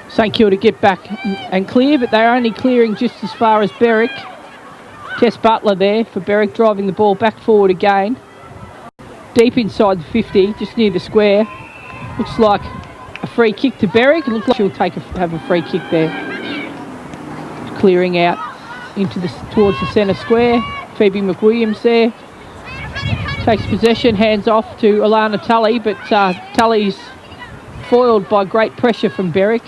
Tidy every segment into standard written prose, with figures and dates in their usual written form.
St Kilda get back and clear, but they're only clearing just as far as Berwick. Tess Butler there for Berwick, driving the ball back forward again. Deep inside the 50, just near the square. Looks like a free kick to Berwick. It looks like she'll have a free kick there. Clearing out into towards the centre square. Phoebe McWilliams there. Takes possession, hands off to Alana Tully, but Tully's foiled by great pressure from Berwick.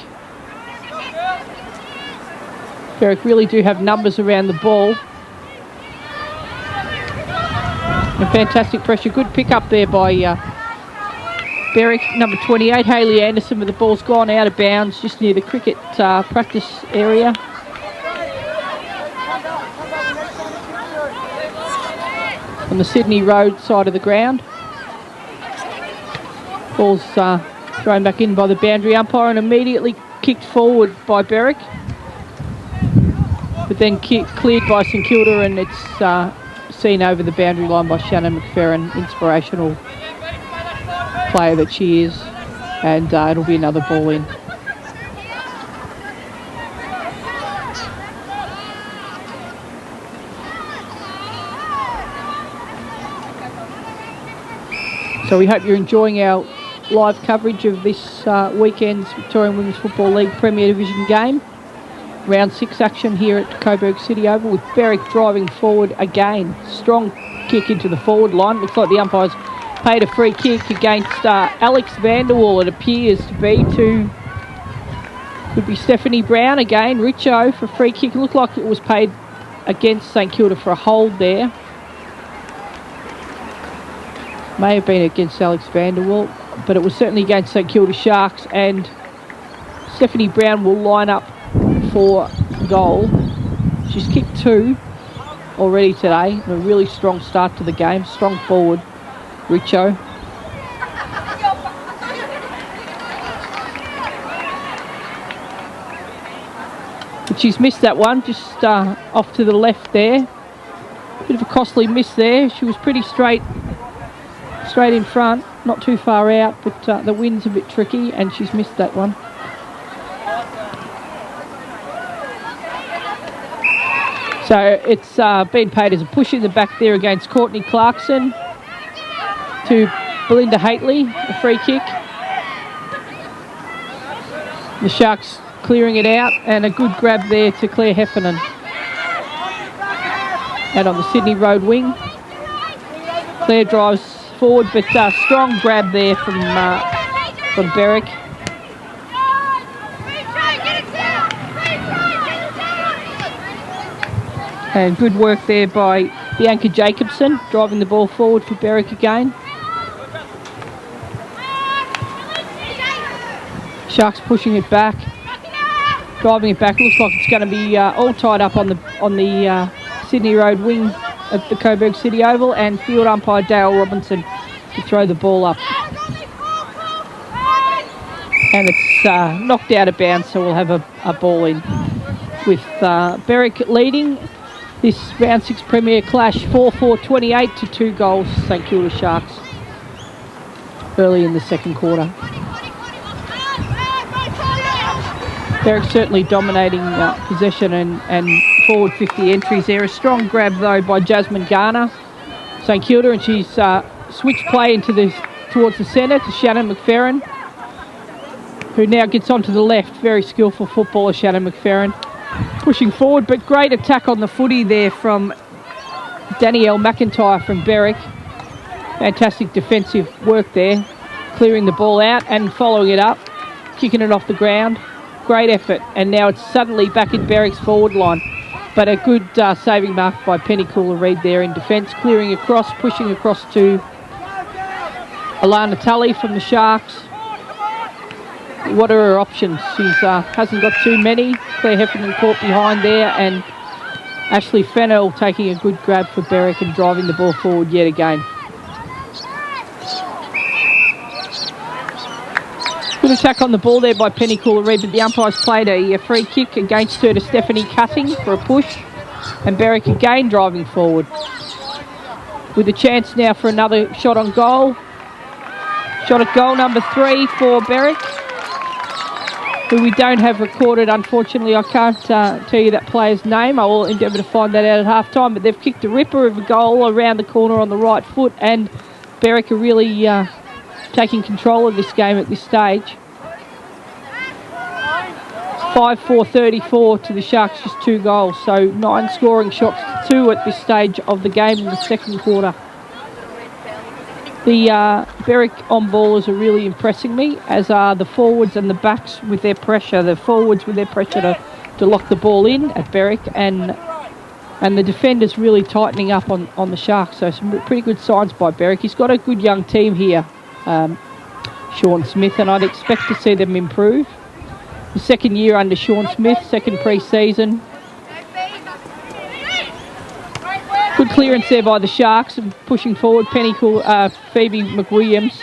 Berwick really do have numbers around the ball. And fantastic pressure. Good pick up there by Berwick. Number 28, Hayley Anderson, but the ball's gone out of bounds just near the cricket practice area. On the Sydney Road side of the ground. Ball's thrown back in by the boundary umpire and immediately kicked forward by Berwick. But then cleared by St Kilda, and it's seen over the boundary line by Shannon McFerrin, inspirational player that she is, and it'll be another ball in. So we hope you're enjoying our live coverage of this weekend's Victorian Women's Football League Premier Division game. Round 6 action here at Coburg City Oval, with Berwick driving forward again. Strong kick into the forward line. Looks like the umpires paid a free kick against Alex Vanderwall, it appears to be, could be Stephanie Brown again. Richo for free kick. It looked like it was paid against St Kilda for a hold there. May have been against Alex Vanderwall, but it was certainly against St Kilda Sharks, and Stephanie Brown will line up for goal. She's kicked 2 already today. A really strong start to the game. Strong forward, Richo. But she's missed that one, just off to the left there. Bit of a costly miss there. She was pretty straight in front, not too far out, but the wind's a bit tricky and she's missed that one. So it's been paid as a push in the back there against Courtney Clarkson to Belinda Haitley, a free kick. The Sharks clearing it out, and a good grab there to Claire Heffernan. And on the Sydney Road wing, Claire drives forward, but strong grab there from Berwick. And good work there by Bianca Jacobson, driving the ball forward for Berwick again. Sharks pushing it back, driving it back. Looks like it's going to be all tied up on the Sydney Road wing at the Coburg City Oval, and field umpire Dale Robinson to throw the ball up. And it's knocked out of bounds, so we'll have a ball in, with Berwick leading this round 6 Premier clash 4-4-28 to 2 goals St Kilda Sharks early in the second quarter. Berwick certainly dominating possession and forward 50 entries there. A strong grab though by Jasmine Garner, St Kilda, and she's switched play towards the centre to Shannon McFerrin, who now gets onto the left. Very skillful footballer Shannon McFerrin, pushing forward, but great attack on the footy there from Danielle McIntyre from Berwick. Fantastic defensive work there, clearing the ball out and following it up, kicking it off the ground. Great effort, and now it's suddenly back in Berwick's forward line. But a good saving mark by Penny Cooler-Reid there in defence, clearing across, pushing across to Alana Tully from the Sharks. What are her options? She hasn't got too many. Claire Heffernan caught behind there, and Ashley Fennell taking a good grab for Berwick and driving the ball forward yet again. Good attack on the ball there by Penny Cooler-Reid, but the umpires played a free kick against her to Stephanie Cutting for a push, and Berwick again driving forward with a chance now for another shot on goal. Shot at goal number 3 for Berwick. who we don't have recorded, unfortunately. I can't tell you that player's name. I will endeavour to find that out at half-time, but they've kicked a ripper of a goal around the corner on the right foot, and Berwick are really taking control of this game at this stage. 5-4-34 to the Sharks, just 2 goals. So 9 scoring shots to 2 at this stage of the game in the second quarter. The Berwick on-ballers are really impressing me, as are the forwards and the backs with their pressure. The forwards with their pressure to lock the ball in at Berwick, and the defenders really tightening up on the Sharks. So some pretty good signs by Berwick. He's got a good young team here, Sean Smith, and I'd expect to see them improve. The second year under Sean Smith, second pre-season. Good clearance there by the Sharks and pushing forward Phoebe McWilliams.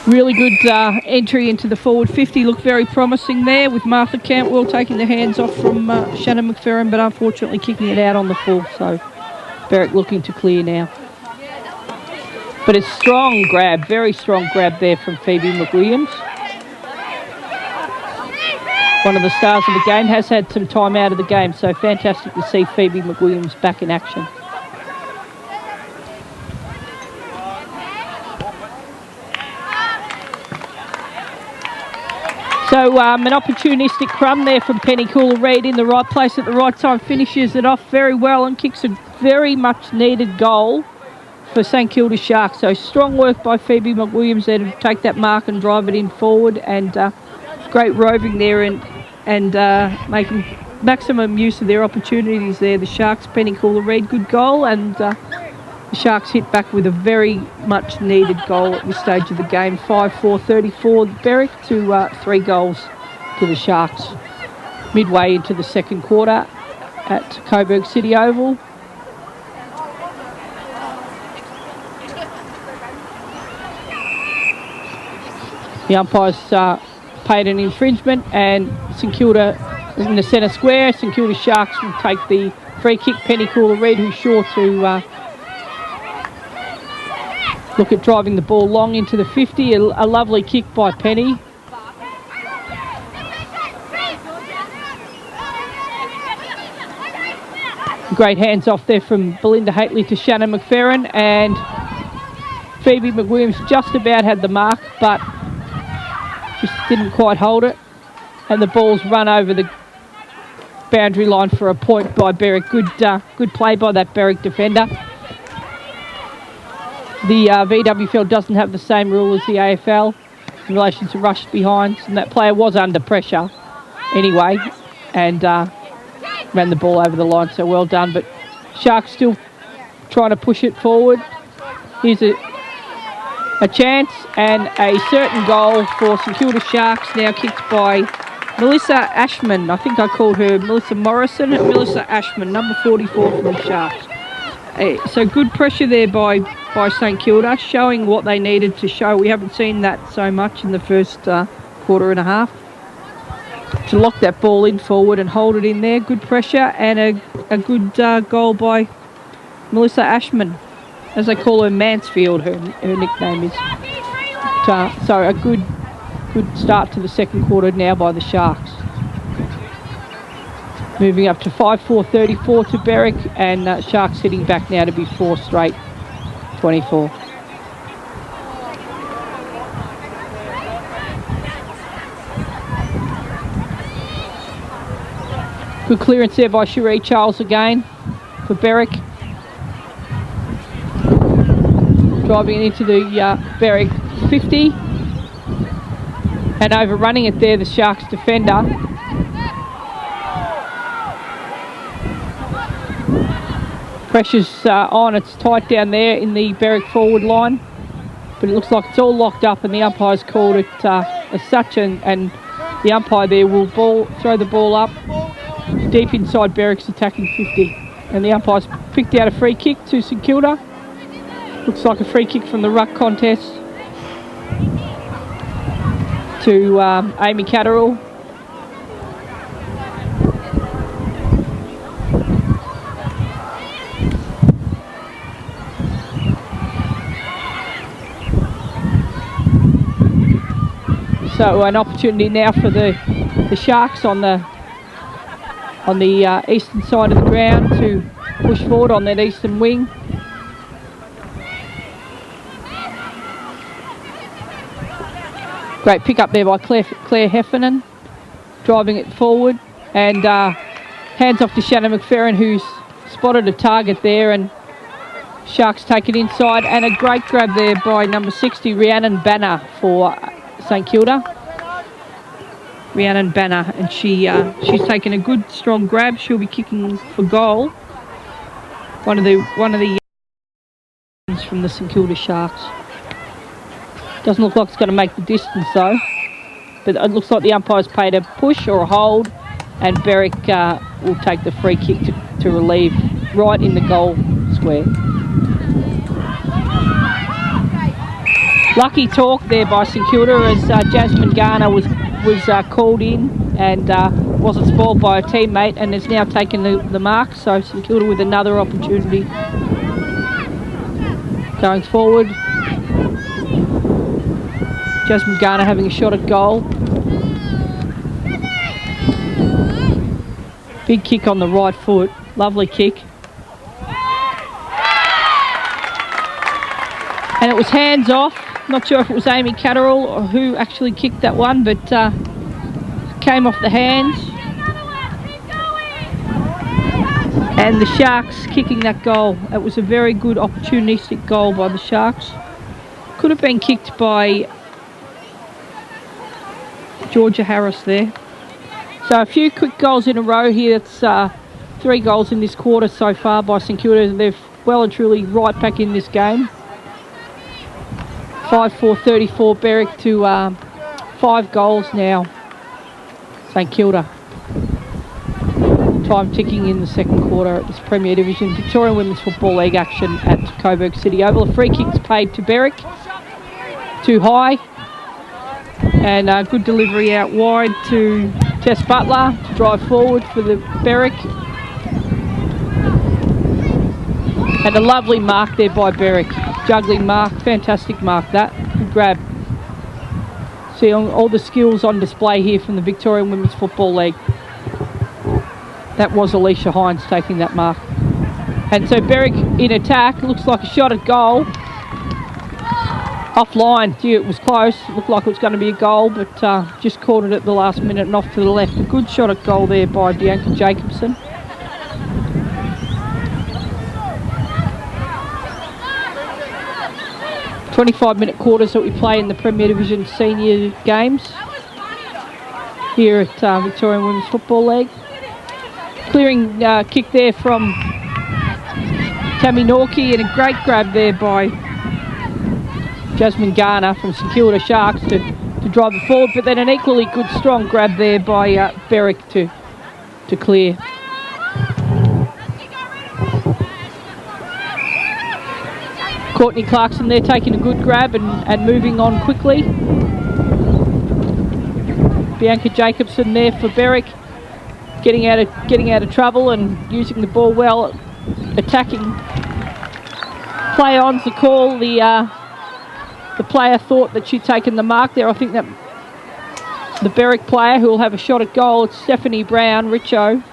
Really good entry into the forward 50, looked very promising there, with Martha Cantwell taking the hands off from Shannon McFerrin, but unfortunately kicking it out on the full. So Berwick looking to clear now. But a strong grab, very strong grab there from Phoebe McWilliams. One of the stars of the game, has had some time out of the game, so fantastic to see Phoebe McWilliams back in action. So an opportunistic crumb there from Penny Cooler-Reid in the right place at the right time, finishes it off very well and kicks a very much needed goal for St Kilda Sharks. So strong work by Phoebe McWilliams there to take that mark and drive it in forward, and great roving there and making maximum use of their opportunities there. The Sharks, Penny Cooler-Reid, good goal, and the Sharks hit back with a very much needed goal at this stage of the game. 5-4-34 Berwick to 3 goals to the Sharks. Midway into the second quarter at Coburg City Oval. The umpires paid an infringement, and St Kilda is in the centre square. St Kilda Sharks will take the free kick. Penny Cooler-Reid, who's sure to look at driving the ball long into the 50. A lovely kick by Penny. Great hands off there from Belinda Haitley to Shannon McFerrin, and Phoebe McWilliams just about had the mark, but just didn't quite hold it, and the ball's run over the boundary line for a point by Berwick. Good play by that Berwick defender. The VWFL doesn't have the same rule as the AFL in relation to rushed behinds, and that player was under pressure anyway, and ran the ball over the line, so well done. But Sharks still trying to push it forward. Here's a chance and a certain goal for St Kilda Sharks, now kicked by Melissa Ashman. I think I called her Melissa Morrison. Melissa Ashman, number 44 for the Sharks. So good pressure there by St Kilda, showing what they needed to show. We haven't seen that so much in the first quarter and a half. To lock that ball in forward and hold it in there. Good pressure and a good goal by Melissa Ashman, as they call her Mansfield, her nickname is. So a good start to the second quarter now by the Sharks. Moving up to 5-4-34 to Berwick, and Sharks sitting back now to be 4 straight 24. Good clearance there by Cherie Charles again for Berwick. Driving it into the Berwick 50. And overrunning it there, the Sharks defender. Pressure's on, it's tight down there in the Berwick forward line. But it looks like it's all locked up, and the umpire's called it as such, and the umpire there will throw the ball up deep inside Berwick's attacking 50. And the umpire's picked out a free kick to St Kilda. Looks like a free kick from the ruck contest to Amy Catterall. So an opportunity now for the Sharks on the eastern side of the ground to push forward on that eastern wing. Great pick up there by Claire Heffernan, driving it forward, and hands off to Shannon McFerrin, who's spotted a target there, and Sharks take it inside, and a great grab there by number 60, Rhiannon Banner for St Kilda. Rhiannon Banner, and she's taken a good strong grab. She'll be kicking for goal. One of the from the St Kilda Sharks. Doesn't look like it's going to make the distance though, but it looks like the umpire's paid a push or a hold, and Berwick will take the free kick to relieve right in the goal square. Lucky talk there by St Kilda as Jasmine Garner was called in and wasn't spoiled by a teammate, and has now taken the mark. So St Kilda with another opportunity going forward. Jasmine Garner having a shot at goal. Big kick on the right foot, lovely kick. And it was hands off. Not sure if it was Amy Catterall or who actually kicked that one, but came off the hands. And the Sharks kicking that goal. It was a very good opportunistic goal by the Sharks. Could have been kicked by Georgia Harris there. So a few quick goals in a row here. It's 3 goals in this quarter so far by St Kilda. They're well and truly right back in this game. 5-4-34 Berwick to 5 goals now. St Kilda. Time ticking in the second quarter at this Premier Division Victorian Women's Football League action at Coburg City Oval. A free kick's paid to Berwick. Too high. And a good delivery out wide to Tess Butler to drive forward for the Berwick. And a lovely mark there by Berwick. Juggling mark, fantastic mark that. Good grab. See all the skills on display here from the Victorian Women's Football League. That was Alicia Hines taking that mark. And so Berwick in attack, looks like a shot at goal. Offline, gee, it was close. It looked like it was going to be a goal, but just caught it at the last minute and off to the left. A good shot at goal there by Bianca Jacobson. "25-minute quarters that we play in the Premier Division senior games here at Victorian Women's Football League. Clearing kick there from Tammy Norkie, and a great grab there by Jasmine Garner from St Kilda Sharks to drive it forward, but then an equally good strong grab there by Berwick to clear. Courtney Clarkson there taking a good grab and moving on quickly. Bianca Jacobson there for Berwick, getting out of trouble and using the ball well, attacking. Play on's the call. The player thought that she'd taken the mark there. I think that the Berwick player who will have a shot at goal, it's Stephanie Brown, Richo.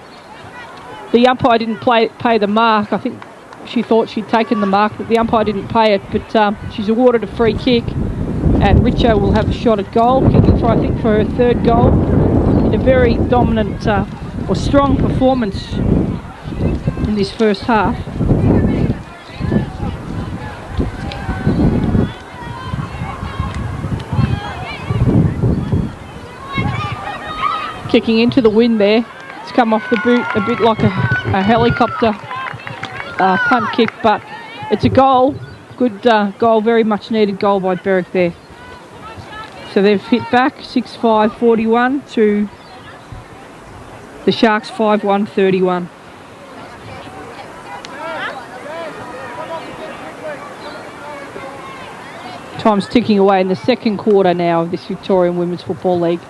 The umpire didn't pay the mark. I think she thought she'd taken the mark, but the umpire didn't pay it. But she's awarded a free kick, and Richo will have a shot at goal, kicking for, I think, for her 3rd goal in a very dominant or strong performance in this first half. Kicking into the wind there. It's come off the boot a bit like a helicopter punt kick, but it's a goal. Good goal, very much needed goal by Berwick there. So they've hit back 6-5-41 to the Sharks 5-1-31. Time's ticking away in the second quarter now of this Victorian Women's Football League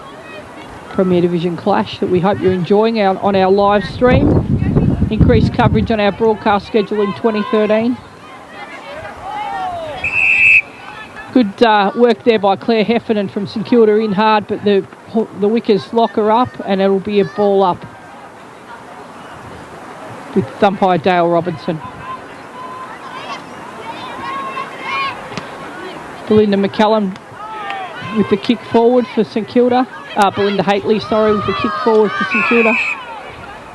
Premier Division clash that we hope you're enjoying on our live stream. Increased coverage on our broadcast schedule in 2013. Good work there by Claire Heffernan from St Kilda in hard, but the wickers lock her up and it'll be a ball up with umpire Dale Robinson. Belinda McCallum with the kick forward for St Kilda. Belinda Haitley, sorry, with the kick forward for St Kilda.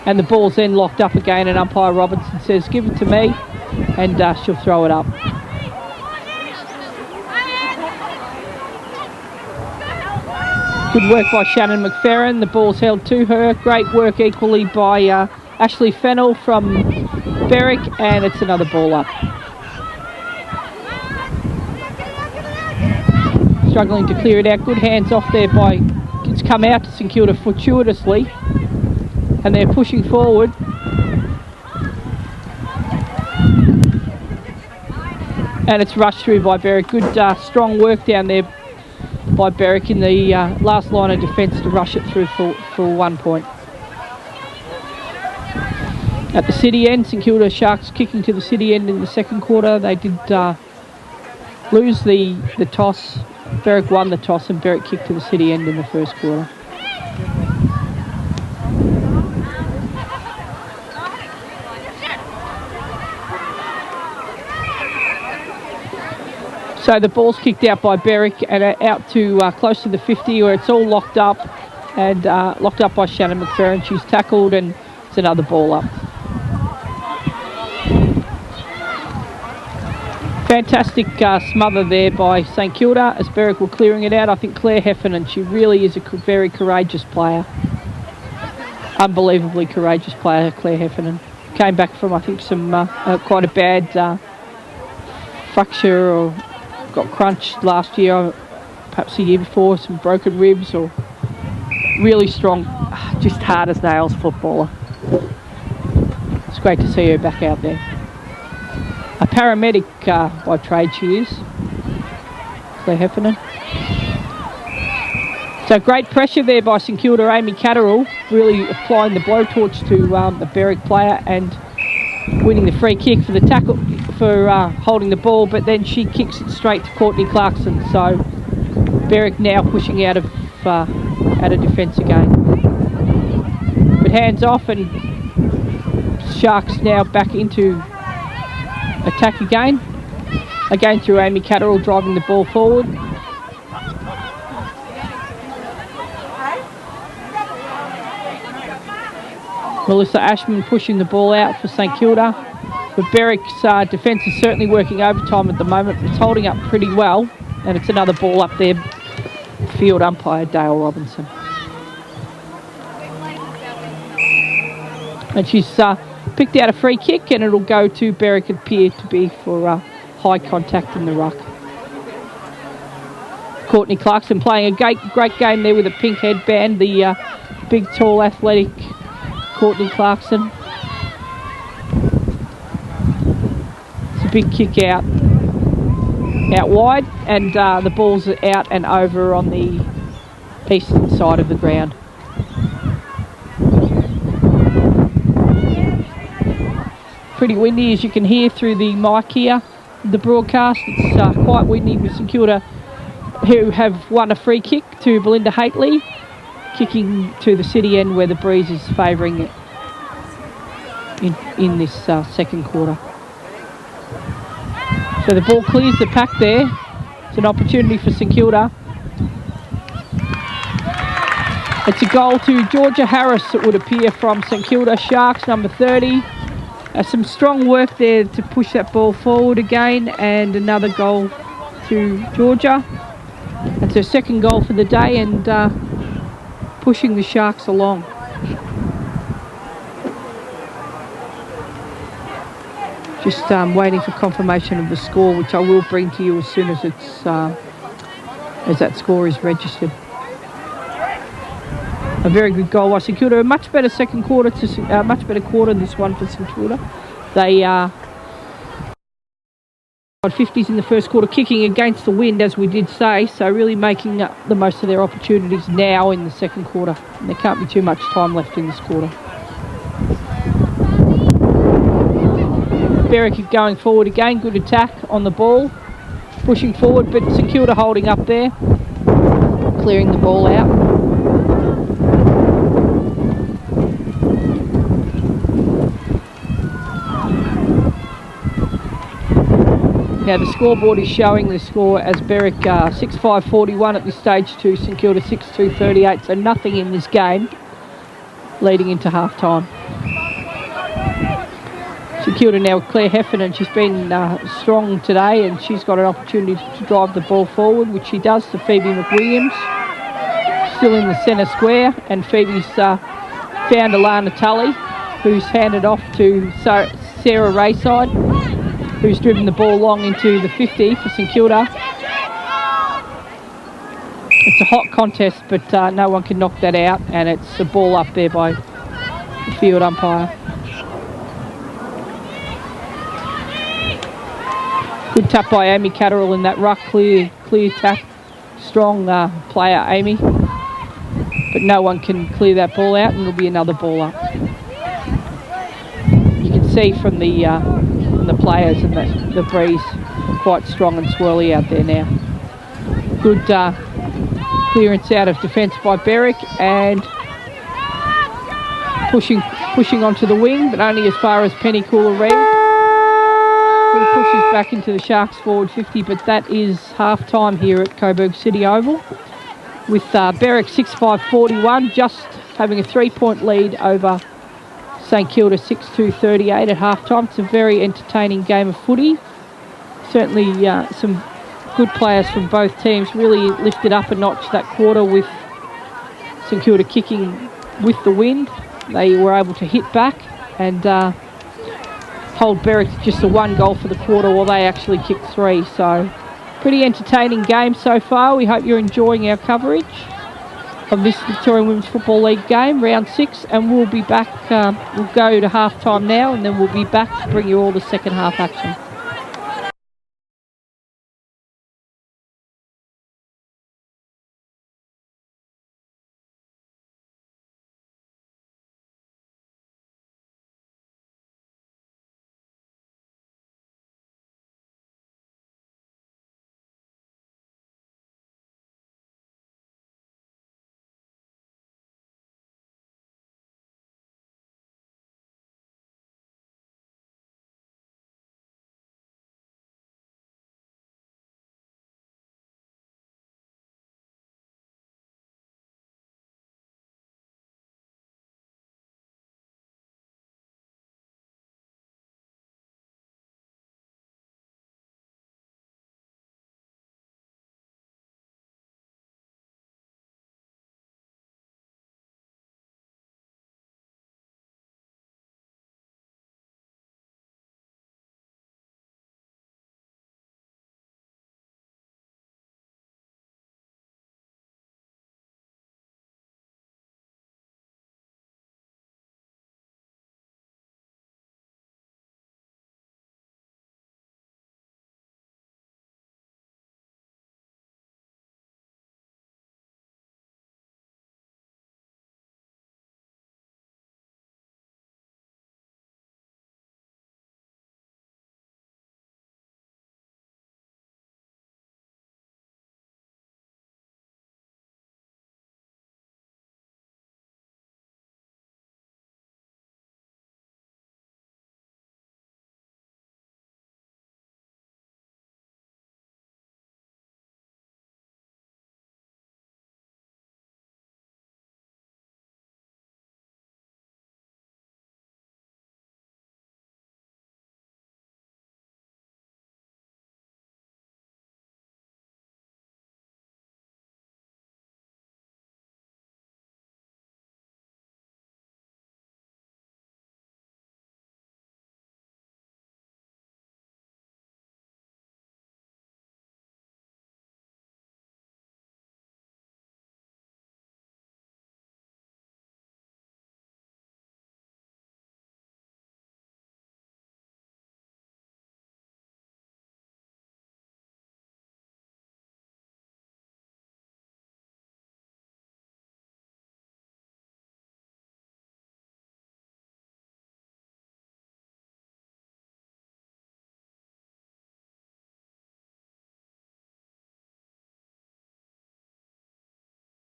And the ball's then locked up again and umpire Robinson says, give it to me, and she'll throw it up. Good work by Shannon McFerrin. The ball's held to her. Great work equally by Ashley Fennell from Berwick, and it's another ball up. Struggling to clear it out. Good hands off there by, it's come out to St Kilda fortuitously, and they're pushing forward. And it's rushed through by Berwick. Good strong work down there by Berwick in the last line of defence to rush it through for 1 point. At the city end, St Kilda Sharks kicking to the city end in the second quarter. They did lose the toss. Berwick won the toss and Berwick kicked to the city end in the first quarter. So the ball's kicked out by Berwick and out to close to the 50 where it's all locked up, and locked up by Shannon McFerrin. She's tackled and it's another ball up. Fantastic smother there by St Kilda as Berwick were clearing it out. I think Claire Heffernan, she really is a very courageous player. Unbelievably courageous player, Claire Heffernan. Came back from, I think, some quite a bad fracture, or got crunched last year, perhaps the year before, some broken ribs, or really strong, just hard as nails footballer. It's great to see her back out there. A paramedic by trade she is, Claire Heffernan. So great pressure there by St Kilda. Amy Catterall really applying the blowtorch to the Berwick player and winning the free kick for the tackle, for holding the ball, but then she kicks it straight to Courtney Clarkson. So Berwick now pushing out of defence again. But hands off, and Sharks now back into attack again through Amy Catterall driving the ball forward. Melissa Ashman pushing the ball out for St Kilda. But Berwick's defence is certainly working overtime at the moment. It's holding up pretty well, and it's another ball up there. Field umpire Dale Robinson. And she's picked out a free kick, and it'll go to Berwick, appear to be for high contact in the ruck. Courtney Clarkson playing a great game there with a pink headband. The big, tall, athletic Courtney Clarkson. It's a big kick out wide, and the ball's out and over on the eastern side of the ground. Pretty windy, as you can hear through the mic here, the broadcast. It's quite windy with St Kilda, who have won a free kick to Belinda Haitley, kicking to the city end where the breeze is favouring it in this second quarter. So the ball clears the pack there. It's an opportunity for St Kilda. It's a goal to Georgia Harris, it would appear, from St Kilda Sharks, number 30. Some strong work there to push that ball forward again, and another goal to Georgia. That's her second goal for the day, and pushing the Sharks along. Just waiting for confirmation of the score, which I will bring to you as soon as it's as that score is registered. A very good goal by St Kilda. A much better second quarter to much better quarter this one for St Kilda. They got 50s in the first quarter, kicking against the wind, as we did say, so really making up the most of their opportunities now in the second quarter. And there can't be too much time left in this quarter. Berwick going forward again, good attack on the ball. pushing forward, but St Kilda holding up there, clearing the ball out. Now the scoreboard is showing the score as Berwick 6-5-41 at this stage to St Kilda 6-2-38, so nothing in this game leading into half-time. St Kilda now with Claire Heffernan. She's been strong today and she's got an opportunity to drive the ball forward, which she does to Phoebe McWilliams. Still in the centre square, and Phoebe's found Alana Tully, who's handed off to Sarah Rayside, who's driven the ball long into the 50 for St Kilda. It's a hot contest, but no one can knock that out, and it's a ball up there by the field umpire. Good tap by Amy Catterall in that ruck, clear tap. Strong player, Amy. But no one can clear that ball out, and it'll be another ball up. You can see from the players and the breeze quite strong and swirly out there now. Good clearance out of defence by Berwick, and pushing onto the wing, but only as far as Penny Cooler-Reid, who pushes back into the Sharks forward 50, but that is half-time here at Coburg City Oval, with Berwick 6-5-41, just having a 3-point lead over St Kilda 6-2-38 at half-time. It's a very entertaining game of footy. Certainly some good players from both teams really lifted up a notch that quarter, with St Kilda kicking with the wind. They were able to hit back and hold Berwick to just a 1 goal for the quarter, while they actually kicked 3. So pretty entertaining game so far. We hope you're enjoying our coverage of this Victorian Women's Football League game, round 6, and we'll be back. We'll go to half time now, and then we'll be back to bring you all the second half action.